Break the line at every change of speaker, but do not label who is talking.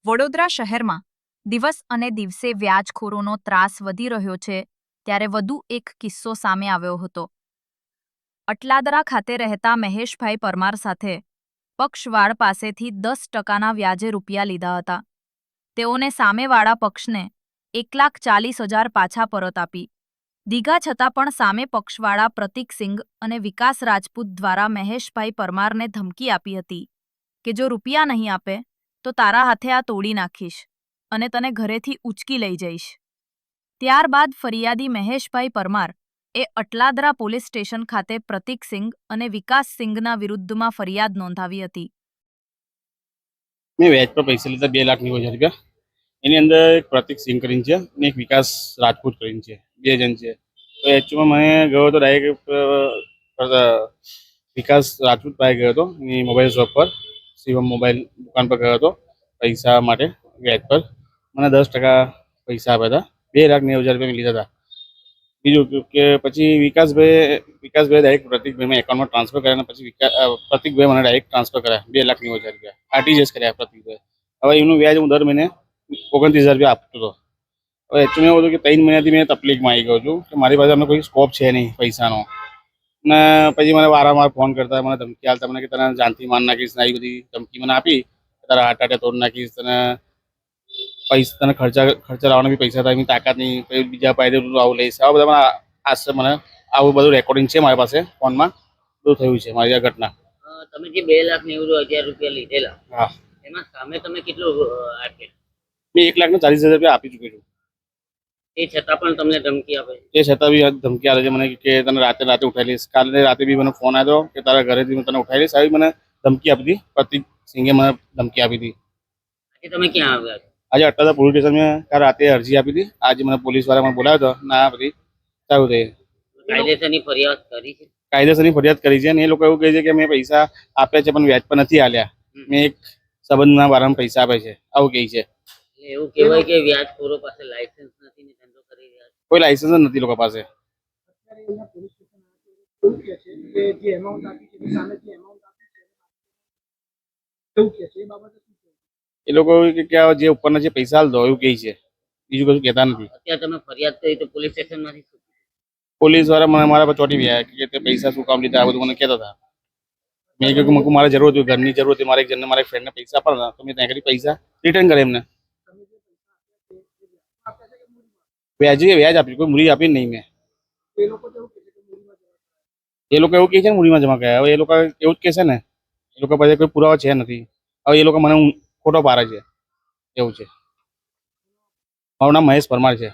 વડોદરા શહેરમાં દિવસ અને દિવસે વ્યાજખોરોનો ત્રાસ વધી રહ્યો છે ત્યારે વધુ એક કિસ્સો સામે આવ્યો હતો। અટલાદરા ખાતે રહેતા મહેશભાઈ પરમાર સાથે પક્ષવાળ પાસેથી 10%ના વ્યાજે રૂપિયા લીધા હતા। તેઓને સામેવાળા પક્ષને 1,40,000 પાછા પરત આપી દીધા છતાં પણ સામે પક્ષવાળા પ્રતીકસિંહ અને વિકાસ રાજપૂત દ્વારા મહેશભાઈ પરમારને ધમકી આપી હતી કે જો રૂપિયા નહીં આપે તો તારા હાથે આ તોડી નાખીશ અને તને ઘરેથી ઉચકી લઈ જઈશ। ત્યારબાદ ફરિયાદી મહેશભાઈ પરમાર એ અટલાદરા પોલીસ સ્ટેશન ખાતે પ્રતીકસિંહ અને વિકાસસિંહના વિરુદ્ધમાં ફરિયાદ નોંધાવી હતી।
મેં વ્યાજ પર પૈસા લીધા 2,90,000 રૂપિયા। એની અંદર એક પ્રતીકસિંહ કરીને છે અને એક વિકાસ રાજપૂત કરીને છે, બે જણ છે। તો એકચ્યુઅલમાં મને ગયો હતો ડાયરેક્ટ વિકાસ રાજપૂત પાસે ગયો હતો એની મોબાઈલ શોપ પર, શિવમ મોબાઈલ દુકાન પર ગયો હતો પૈસા માટે વ્યાજ પર। મને 10% પૈસા આપ્યા હતા, 2,90,000 રૂપિયા મેં લીધા હતા। બીજું કે પછી વિકાસભાઈ ડાયરેક્ટ પ્રતિકભાઈ એકાઉન્ટમાં ટ્રાન્સફર કર્યા અને પછી પ્રતિકભાઈ મને ડાયરેક્ટ ટ્રાન્સફર કર્યા 2,90,000 રૂપિયા આરટીજીએસ કર્યા પ્રતિકભાઈ। હવે એનું વ્યાજ હું દર મહિને 29,000 રૂપિયા આપતો હતો। હવે એકચ્યુઅલી એવું હતું કે 3 મહિનાથી મેં તકલીફમાં આવી ગયો છું કે મારી પાસે અમને કોઈ સ્કોપ છે નહીં પૈસાનો, ને પછી મને વારંવાર ફોન કરતા, મને ધમકી આપતા, મને કે તને જાનથી માર નાખીશ ને આવી બધી ધમકી મને આપી, તારા હાથ તોડ નાખીશ, તને પૈસા તને ખર્ચા લાવવાના બી પૈસા થાય એની તાકાત નહીં, પછી બીજા પાસે આવું લઈશ, આવા બધા મને આશ્ચર્ય, મને આવું બધું રેકોર્ડિંગ છે મારી પાસે ફોનમાં, બધું થયું છે મારી આ ઘટના।
તમે જે 2,90,000 રૂપિયા લીધેલા,
હા,
એમાં સામે તમે કેટલું આપ્યા?
મેં 1,40,000 રૂપિયા આપી ચૂક્યો છું।
એ છતાં પણ તમને ધમકી આપે?
એ છતાં બી ધમકી આવે છે મને કે તને રાતે ઉઠાઈ લઈશ। કાલે રાતે બી મને ફોન આવ્યો કે તારા ઘરેથી હું તને ઉઠાઈ લઈશ, આવી મને ધમકી આપી હતી। પ્રતિક સિંઘે મને ધમકી આપી હતી।
આજે તમે ક્યાં આવ્યા?
આજે અટલાદરા પોલીસ સ્ટેશનમાં કાલ રાતે અરજી આપી હતી, આજે મને પોલીસ વાળા મને બોલાવ્યો હતો ના બધી સારું થઈ।
કાયદેસરની ફરિયાદ કરી છે?
કાયદેસરની ફરિયાદ કરી છે અને એ લોકો એવું કહે છે કે મેં પૈસા આપ્યા છે પણ વ્યાજ પર નથી આલ્યા, મેં એક સંબંધના બારામાં પૈસા આપ્યા છે, આવું કહે છે।
એવું કહેવાય કે વ્યાજખોરો પાસે લાયસન્સ નથી ને ધંધો કરી રહ્યા છે?
કોઈ લાયસન્સ જ નથી લોકો પાસે। એ લોકો કે જે ઉપરના જે પૈસા હાલ દો એવું કહે છે, બીજું કશું કહેતા નથી।
અત્યારે તમે ફરિયાદ કરી તો પોલીસ સ્ટેશનમાંથી
પોલીસ વાળા મને મારા પર ચોંટી ગયા કે તે પૈસા શું કામ લીધા, આ બધું મને કહેતા હતા। મેં કહ્યું કે મારે જરૂર હતી, ઘરની જરૂર હતી, મારે એક જણને મારા ફ્રેન્ડને પૈસા આપવાના તો મેં ત્યાં કરી પૈસા રિટર્ન કરે એમને। વ્યાજ આપ્યું, કોઈ મૂડી આપી નહીં મેં। એ લોકો એવું કહે છે ને મૂડીમાં જમા કર્યા, હવે એ લોકો એવું જ કહેશે ને, એ લોકો પાસે કોઈ પુરાવા છે નથી। હવે એ લોકો મને ખોટો પાડે છે, એવું છે। મારું નામ મહેશ પરમાર છે।